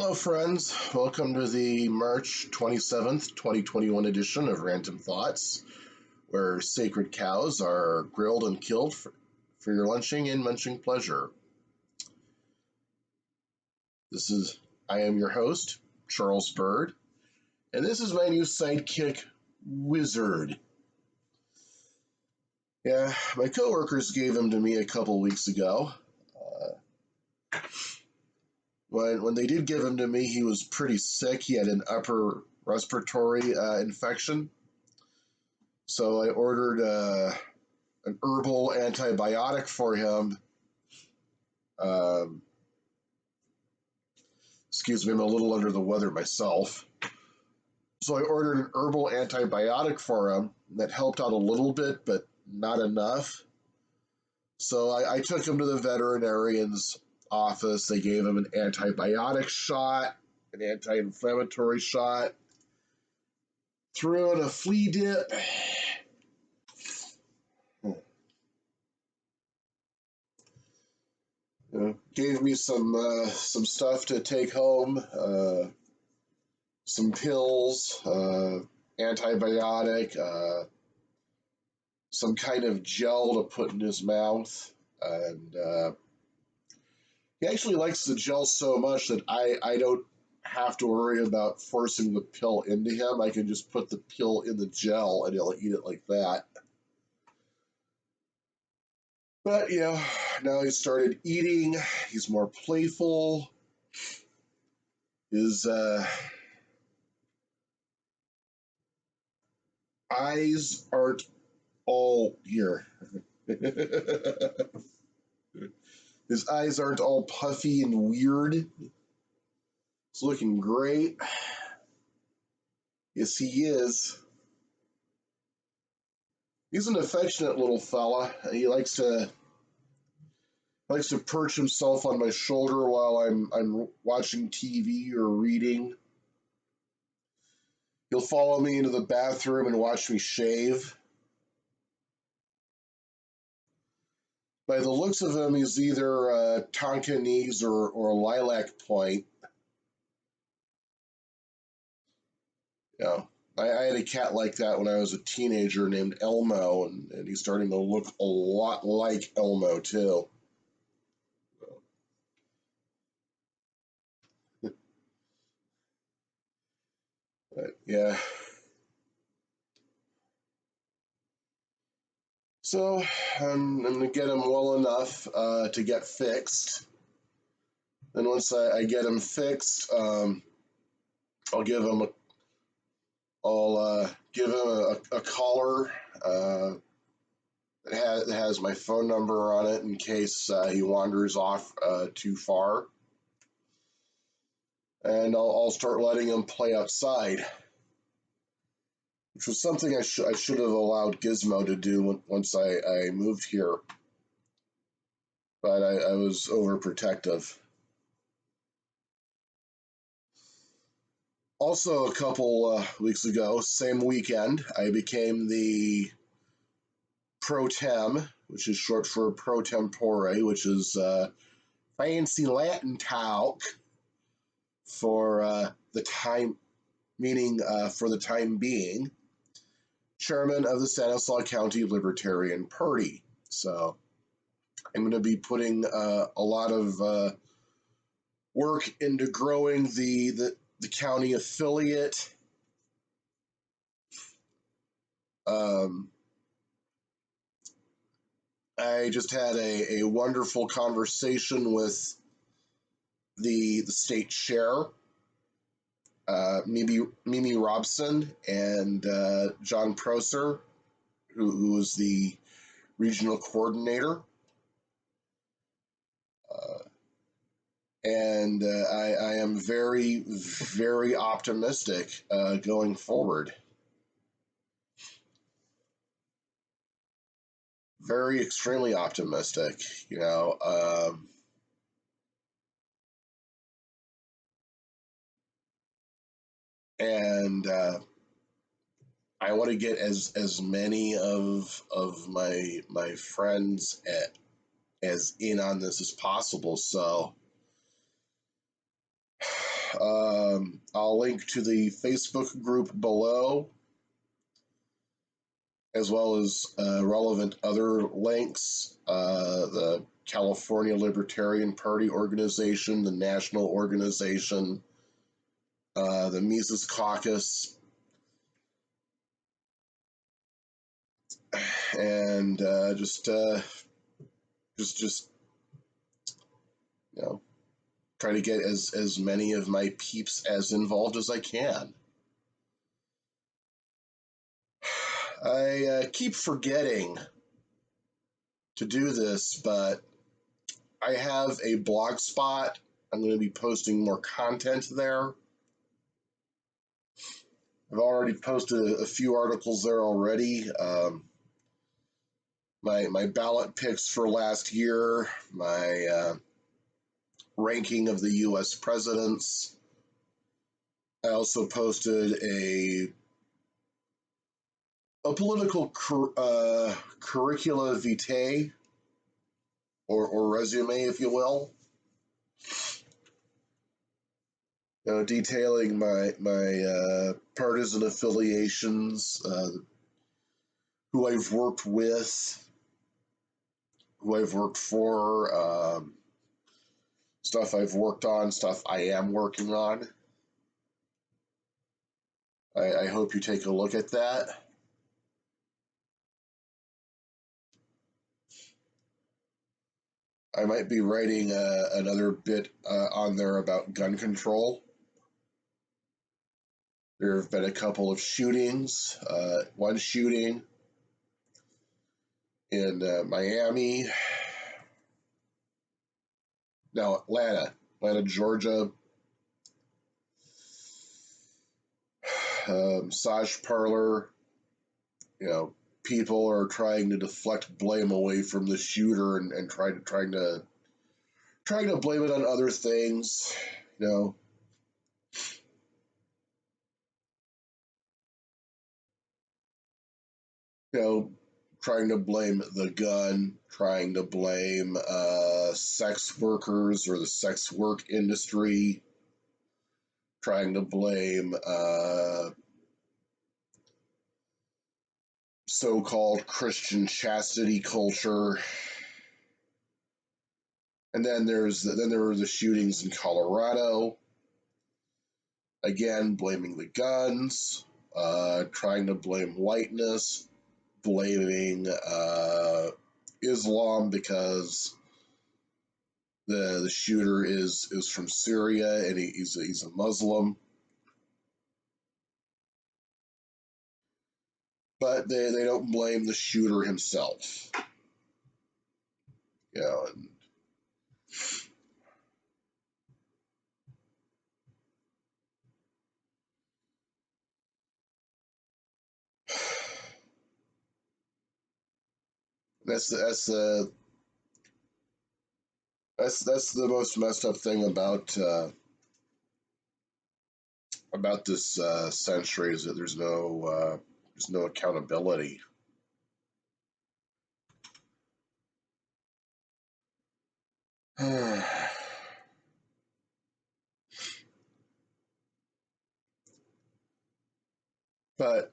Hello, friends. Welcome to the March 27th, 2021 edition of Rant-Om Thoughts, where sacred cows are grilled and killed for your lunching and munching pleasure. I am your host, Charles Byrd, and this is my new sidekick, Wizard. Yeah, my coworkers gave him to me a couple weeks ago. When they did give him to me, he was pretty sick. He had an upper respiratory infection. So I ordered an herbal antibiotic for him. Excuse me, I'm a little under the weather myself. So I ordered an herbal antibiotic for him that helped out a little bit, but not enough. So I took him to the veterinarian's office. They gave him an antibiotic shot, an anti-inflammatory shot, threw in a flea dip. Gave me some stuff to take home, some pills, antibiotic, some kind of gel to put in his mouth, and he actually likes the gel so much that I don't have to worry about forcing the pill into him. I can just put the pill in the gel and he'll eat it like that. But, now he started eating. He's more playful. His eyes aren't all here. His eyes aren't all puffy and weird. It's looking great. Yes, he is. He's an affectionate little fella. He likes to perch himself on my shoulder while I'm watching TV or reading. He'll follow me into the bathroom and watch me shave. By the looks of him, he's either Tonkinese or Lilac Point. I had a cat like that when I was a teenager named Elmo, and he's starting to look a lot like Elmo, too. But, yeah. So, I'm going to get him well enough to get fixed. And once I get him fixed, I'll give him a collar that has my phone number on it in case he wanders off too far. And I'll start letting him play outside, which was something I should have allowed Gizmo to do once I moved here. But I was overprotective. Also, a couple weeks ago, same weekend, I became the pro tem, which is short for pro tempore, which is fancy Latin talk for the time, meaning for the time being, chairman of the Stanislaus County Libertarian Party. So I'm going to be putting a lot of work into growing the county affiliate. I just had a wonderful conversation with the state chair, Mimi Robson, and John Prosser, who is the regional coordinator. And I am very, very optimistic going forward. Very extremely optimistic, and I want to get as many of my friends as in on this as possible. So I'll link to the Facebook group below, as well as relevant other links. The California Libertarian Party organization, the national organization, the Mises Caucus, and just try to get as many of my peeps as involved as I can. I keep forgetting to do this, but I have a Blogspot. I'm going to be posting more content there. I've already posted a few articles there already. My ballot picks for last year, my ranking of the U.S. presidents. I also posted a political curricula vitae, or resume, if you will. Detailing my partisan affiliations, who I've worked with, who I've worked for, stuff I've worked on, stuff I am working on. I hope you take a look at that. I might be writing another bit on there about gun control. There have been a couple of shootings. One shooting in Miami. No, Atlanta, Georgia. Massage parlor. People are trying to deflect blame away from the shooter and trying to blame it on other things. Trying to blame the gun, trying to blame sex workers or the sex work industry, trying to blame so-called Christian chastity culture. And then there were the shootings in Colorado. Again, blaming the guns, trying to blame whiteness, blaming Islam because the shooter is from Syria and he's a Muslim. But they don't blame the shooter himself. And that's the most messed up thing about this century, is that there's no accountability. But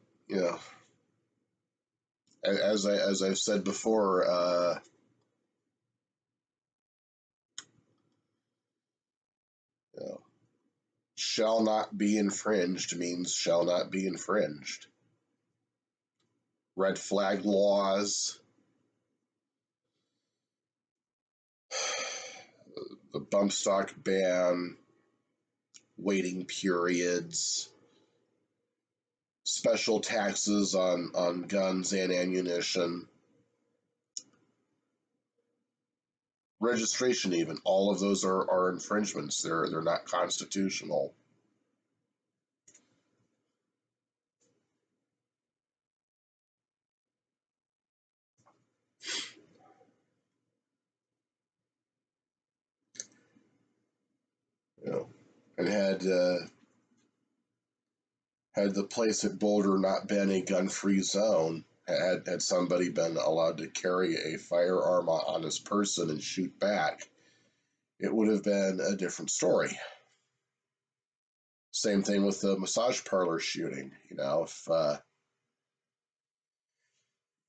as I've said before, shall not be infringed means shall not be infringed. Red flag laws, the bump stock ban, waiting periods, special taxes on guns and ammunition, registration, even all of those are infringements. They're not constitutional. And had the place at Boulder not been a gun-free zone, had somebody been allowed to carry a firearm on his person and shoot back, it would have been a different story. Same thing with the massage parlor shooting.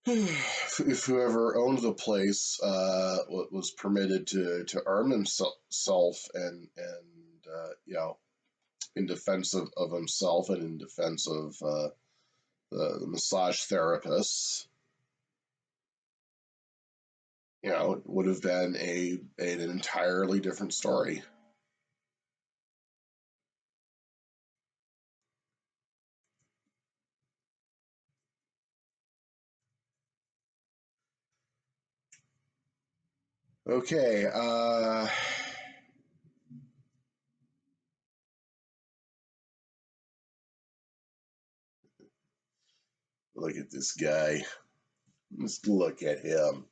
If whoever owned the place was permitted to arm himself and in defense of himself and in defense of the massage therapists, it would have been an entirely different story. Okay, look at this guy. Let's look at him.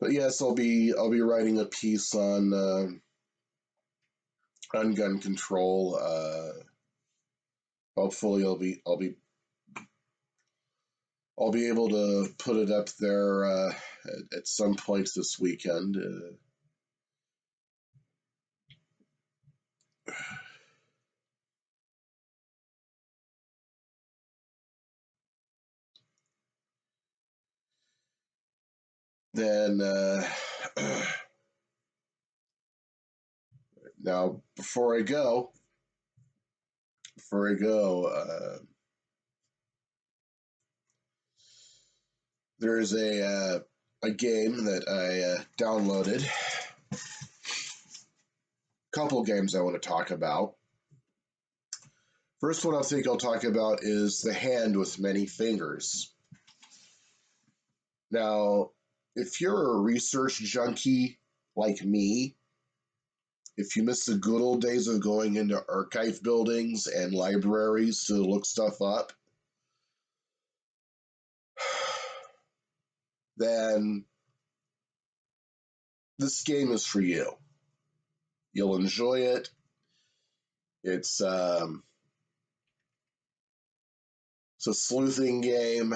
But yes, I'll be writing a piece on gun control. Hopefully, I'll be able to put it up there at some point this weekend. Then now before I go, there is a game that I downloaded. Couple games I want to talk about. First one I think I'll talk about is The Hand with Many Fingers. Now, if you're a research junkie like me, if you miss the good old days of going into archive buildings and libraries to look stuff up, then this game is for you. You'll enjoy it. It's a sleuthing game.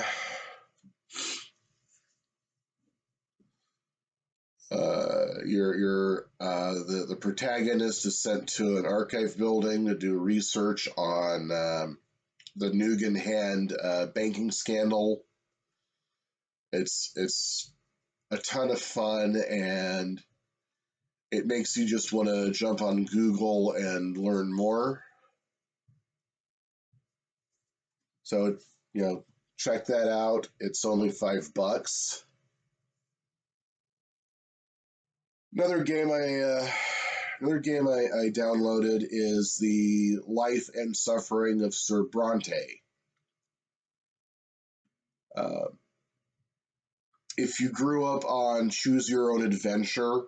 The protagonist is sent to an archive building to do research on the Nugan Hand banking scandal. It's a ton of fun, and it makes you just want to jump on Google and learn more. So, check that out. It's only $5. Another game I downloaded is The Life and Suffering of Sir Brante. If you grew up on Choose Your Own Adventure,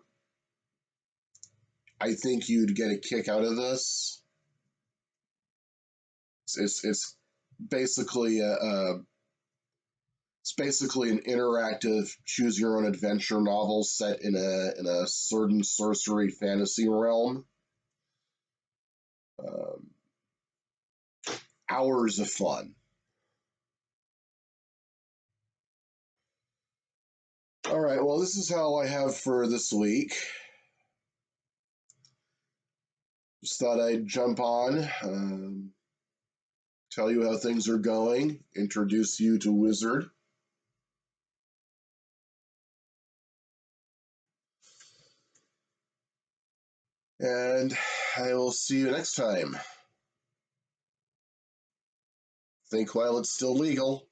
I think you'd get a kick out of this. It's basically an interactive choose your own adventure novel set in a sword and sorcery fantasy realm. Hours of fun. All right, well, this is all I have for this week. Just thought I'd jump on, tell you how things are going, introduce you to Wizard. And I will see you next time. Think while it's still legal.